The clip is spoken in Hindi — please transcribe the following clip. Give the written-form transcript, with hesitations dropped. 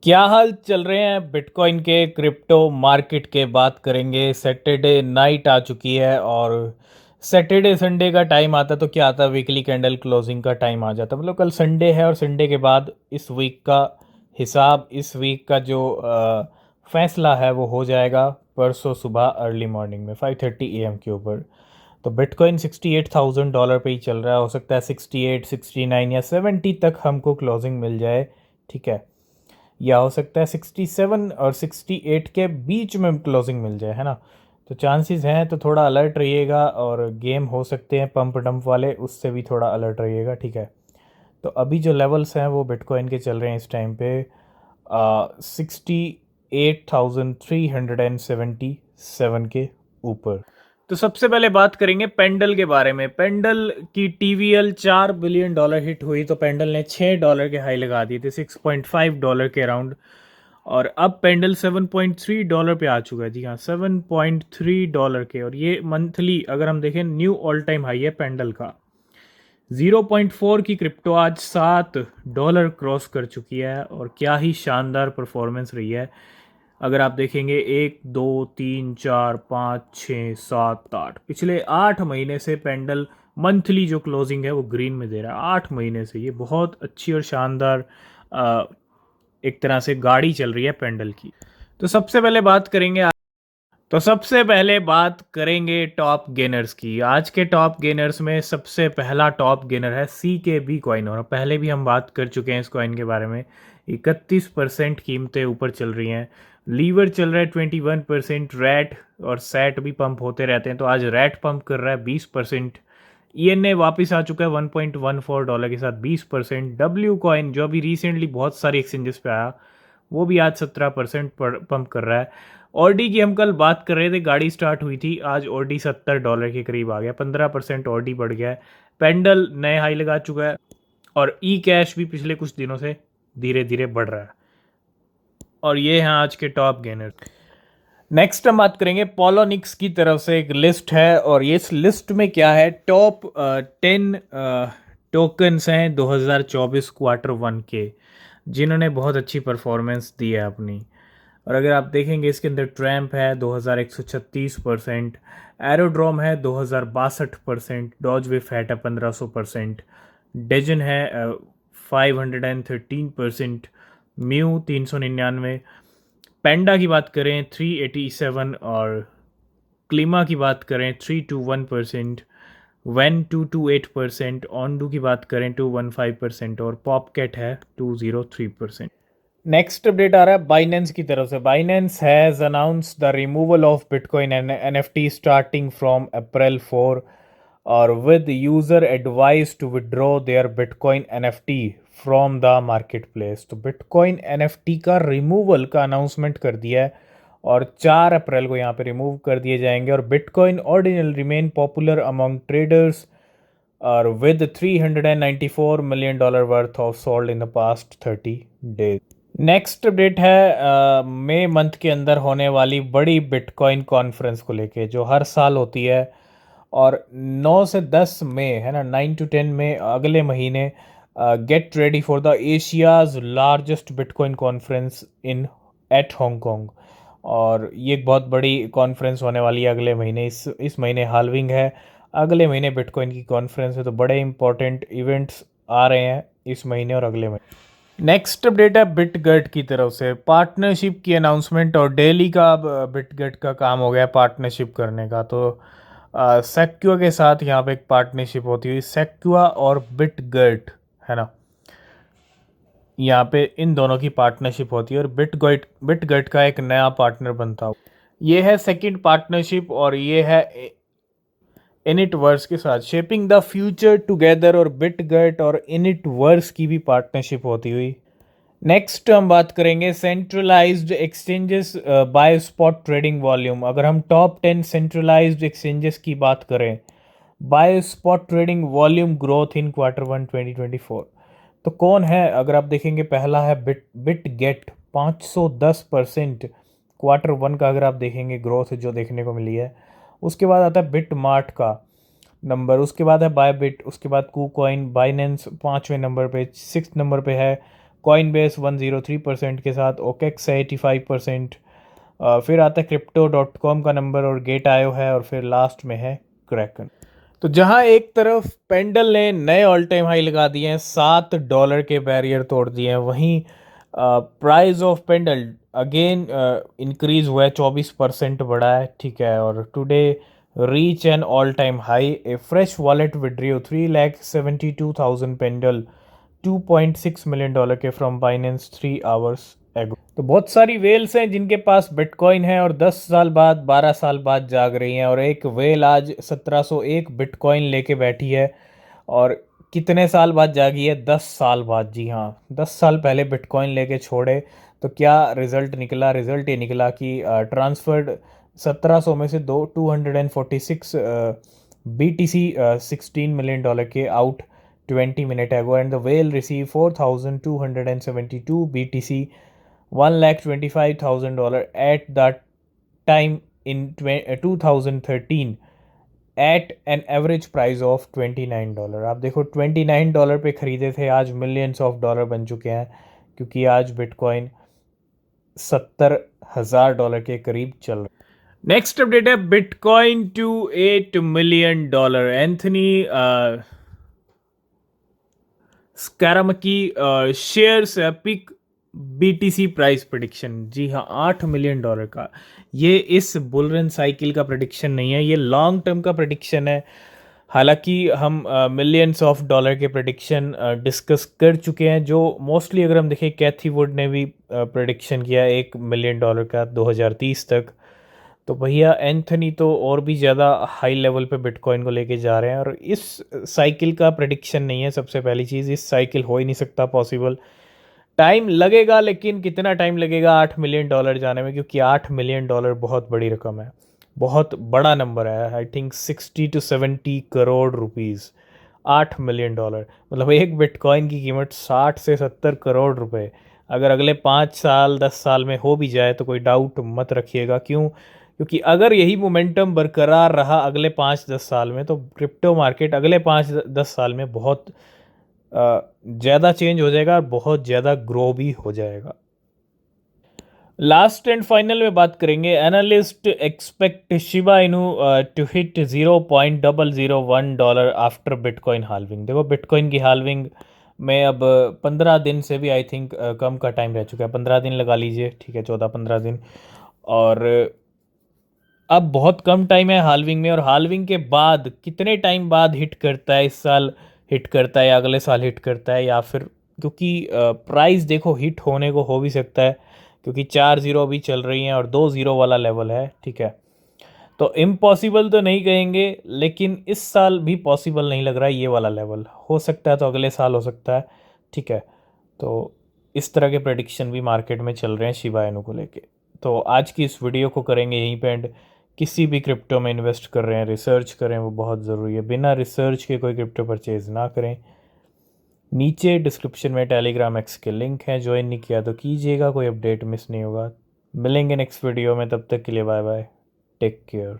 क्या हाल चल रहे हैं बिटकॉइन के क्रिप्टो मार्केट के? बात करेंगे। सैटरडे नाइट आ चुकी है और सैटरडे संडे का टाइम आता तो क्या आता, वीकली कैंडल क्लोजिंग का टाइम आ जाता। मतलब कल संडे है और संडे के बाद इस वीक का हिसाब, इस वीक का जो फैसला है वो हो जाएगा परसों सुबह अर्ली मॉर्निंग में 5:30 AM के ऊपर। तो बिटकॉइन $68,000 पे ही चल रहा है। हो सकता है 68, 69 या 70 तक हमको क्लोजिंग मिल जाए। ठीक है, या हो सकता है 67 और 68 के बीच में क्लोजिंग मिल जाए, है ना। तो चांसेस हैं, तो थोड़ा अलर्ट रहिएगा। और गेम हो सकते हैं पंप डंप वाले, उससे भी थोड़ा अलर्ट रहिएगा। ठीक है, तो अभी जो लेवल्स हैं वो बिटकॉइन के चल रहे हैं इस टाइम पे 68,377 के ऊपर। तो सबसे पहले बात करेंगे पेंडल के बारे में। पेंडल की टीवीएल $4 बिलियन हिट हुई तो पेंडल ने $6 के हाई लगा दिए थे, $6.5 के अराउंड। और अब पेंडल $7.3 पे आ चुका है। जी हाँ, $7.3 के। और ये मंथली अगर हम देखें न्यू ऑल टाइम हाई है पेंडल का। 0.4 की क्रिप्टो आज $7 क्रॉस कर चुकी है। और क्या ही शानदार परफॉर्मेंस रही है। अगर आप देखेंगे 1 2 3 4 5 6 7 8 पिछले 8 महीने से पेंडल मंथली जो क्लोजिंग है वो ग्रीन में दे रहा है। 8 महीने से ये बहुत अच्छी और शानदार अ, एक तरह से गाड़ी चल रही है पेंडल की। तो सबसे पहले बात करेंगे टॉप गेनर्स की। आज के टॉप गेनर्स में सबसे पहला टॉप गेनर है CKB कॉइन। और पहले भी हम बात कर चुके हैं इस कॉइन के बारे में। 31% कीमतें ऊपर चल रही हैं। लीवर चल रहा है 21%। रैट और सैट भी पंप होते रहते हैं, तो आज रैट पंप कर रहा है 20%। ENA वापस आ चुका है $1.14 के साथ 20%। डब्ल्यू कॉइन जो अभी रिसेंटली बहुत सारी एक्सचेंजेस पे आया, वो भी आज 17% पंप कर रहा है। ऑडी की हम कल बात कर रहे थे, गाड़ी स्टार्ट हुई थी, आज ऑडी $70 के करीब आ गया, 15% ऑडी बढ़ गया है। पेंडल नए हाई लगा चुका है। और ई कैश भी पिछले कुछ दिनों से धीरे धीरे बढ़ रहा है। और ये हैं आज के टॉप गेनर। नेक्स्ट हम बात करेंगे पोलोनिक्स की तरफ से एक लिस्ट है। और ये इस लिस्ट में क्या है, टॉप 10 टोकन्स हैं 2024 क्वार्टर 1 के, जिन्होंने बहुत अच्छी परफॉर्मेंस दी है अपनी। और अगर आप देखेंगे इसके अंदर ट्रैम्प है 2136%, एरोड्रोम है 2062%, डॉज विफ है 1500%, डेजन है 513%, म्यू 399, पेंडा की बात करें 387, और क्लीमा की बात करें 321%, वेन 228%, ऑनडू की बात करें 215% और पॉपकेट है 203%। नेक्स्ट अपडेट आ रहा है बाइनेंस की तरफ से। Binance has announce the removal of bitcoin and NFT starting from April 4, और with user advice to withdraw their bitcoin NFT from the marketplace. तो बिटकॉइन NFT का रिमूवल का अनाउंसमेंट कर दिया है और 4 अप्रैल को यहाँ पे रिमूव कर दिए जाएंगे। और bitcoin ordinal remain popular among traders और with $394 million worth of sold in the past 30 days. Next update है मई मंथ के अंदर होने वाली बड़ी बिटकॉइन कॉन्फ्रेंस को लेके, जो हर साल होती है। और 9 से 10 मई है ना, 9 to 10 मई अगले महीने। Get ready for the Asia's largest bitcoin conference in at Hong Kong. और ये एक बहुत बड़ी कॉन्फ्रेंस होने वाली है अगले महीने। इस महीने हाल्विंग है, अगले महीने बिटकॉइन की कॉन्फ्रेंस है। तो बड़े इंपॉर्टेंट इवेंट्स आ रहे हैं इस महीने और अगले महीने। नेक्स्ट अपडेट है बिटगेट की तरफ से, पार्टनरशिप की अनाउंसमेंट। और डेली का अब बिटगेट का काम हो गया पार्टनरशिप करने का। तो सेक्युआ के साथ यहाँ पे एक पार्टनरशिप होती हुई, सेक्युआ और बिटगेट, है ना। यहाँ पे इन दोनों की पार्टनरशिप होती है और बिटगेट का एक नया पार्टनर बनता हो। ये है सेकंड पार्टनरशिप और ये है इनिटवर्स के साथ, शेपिंग द फ्यूचर टुगेदर। और बिटगेट और इनिटवर्स की भी पार्टनरशिप होती हुई। नेक्स्ट हम बात करेंगे centralised exchanges by spot trading volume. अगर हम टॉप 10 सेंट्रलाइज्ड एक्सचेंजेस की बात करें by spot trading volume growth in quarter 1 2024, तो कौन है? अगर आप देखेंगे पहला है बिट गेट 510% क्वार्टर 1 का अगर आप देखेंगे ग्रोथ जो देखने को मिली है। उसके बाद आता है बिट मार्ट का नंबर, उसके बाद है बायबिट, उसके बाद कूकॉइन, बाइनेंस 5वें नंबर पे, 6 नंबर पे है कॉइनबेस 103% के साथ, ओकेक्स है 85%, फिर आता है crypto.com का नंबर और गेट आयो है, और फिर लास्ट में है क्रैकन। तो जहां एक तरफ पेंडल ने नए ऑल टाइम हाई लगा दिए हैं, $7 के बैरियर तोड़ दिए हैं, वहीं price of Pendle again increase हुआ है, 24% बढ़ा है, ठीक है। और today reach an all time high, a fresh wallet withdrew 3,72,000 Pendle $2.6 million के फ्रॉम बाइनेंस 3 hours एगो। तो बहुत सारी वेल्स हैं जिनके पास बिटकॉइन है और 10 साल बाद 12 साल बाद जाग रही हैं, और एक वेल आज 1701 बिटकॉइन लेके बैठी है, और कितने साल बाद जागी है? 10 साल बाद। जी हाँ, 10 साल पहले बिटकॉइन लेके छोड़े, तो क्या रिजल्ट निकला? रिजल्ट ये निकला कि ट्रांसफर्ड 1700 में से 246 BTC $16 million के out 20 minutes ago, and the whale received 4,272 BTC $125,000 at that time in 2013 at an average price of $29। आप देखो $29 पे ख़रीदे थे, आज मिलियंस ऑफ डॉलर बन चुके हैं, क्योंकि आज बिटकॉइन $70,000 के करीब चल रहा है। नेक्स्ट अपडेट है bitcoin to $8 million। Anthony Scaramucci shares peak BTC price prediction. जी हाँ, $8 million का। ये इस बुलरन साइकिल का प्रिडिक्शन नहीं है, ये लॉन्ग टर्म का प्रिडिक्शन है। हालांकि हम मिलियंस ऑफ डॉलर के प्रिडिक्शन डिस्कस कर चुके हैं, जो मोस्टली अगर हम देखें कैथी वुड ने भी प्रिडिक्शन किया $1 million का 2030 तक। तो भैया एंथनी तो और भी ज़्यादा हाई लेवल पे बिटकॉइन को लेके जा रहे हैं, और इस साइकिल का प्रिडिक्शन नहीं है। सबसे पहली चीज़, इस साइकिल हो ही नहीं सकता पॉसिबल, टाइम लगेगा, लेकिन कितना टाइम लगेगा $8 million जाने में? क्योंकि $8 million बहुत बड़ी रकम है, बहुत बड़ा नंबर है। I think 60 to 70 crore rupees. $8 million मतलब एक बिटकॉइन की कीमत 60 से 70 करोड़ रुपए। अगर अगले 5 साल 10 साल में हो भी जाए तो कोई डाउट मत रखिएगा। क्यों? क्योंकि अगर यही मोमेंटम बरकरार रहा अगले 5-10 साल में, तो क्रिप्टो मार्केट अगले 5-10 साल में बहुत ज़्यादा चेंज हो जाएगा और बहुत ज़्यादा ग्रो भी हो जाएगा। लास्ट एंड फाइनल में बात करेंगे, analyst expect Shiba Inu to hit $0.001 after bitcoin halving. देखो बिटकॉइन की हाल्विंग में अब 15 दिन से भी आई थिंक कम का टाइम रह चुका है, 15 दिन लगा लीजिए, ठीक है, 14-15 दिन, और अब बहुत कम टाइम है हाल्विंग में। और हाल्विंग के बाद कितने टाइम बाद हिट करता है? इस साल हिट करता है या अगले साल हिट करता है, या फिर, क्योंकि प्राइस देखो हिट होने को हो भी सकता है, क्योंकि 4 ज़ीरो अभी चल रही हैं और 2 ज़ीरो वाला लेवल है, ठीक है। तो इम्पॉसिबल तो नहीं कहेंगे, लेकिन इस साल भी पॉसिबल नहीं लग रहा है ये वाला लेवल। हो सकता है तो अगले साल हो सकता है, ठीक है। तो इस तरह के प्रेडिक्शन भी मार्केट में चल रहे हैं शिबा इनू को लेके। तो आज की इस वीडियो को करेंगे यहीं पे एंड। किसी भी क्रिप्टो में इन्वेस्ट कर रहे हैं, रिसर्च करें, वो बहुत ज़रूरी है। बिना रिसर्च के कोई क्रिप्टो परचेज़ ना करें। नीचे डिस्क्रिप्शन में टेलीग्राम एक्स के लिंक हैं, ज्वाइन नहीं किया तो कीजिएगा, कोई अपडेट मिस नहीं होगा। मिलेंगे नेक्स्ट वीडियो में, तब तक के लिए बाय बाय, टेक केयर।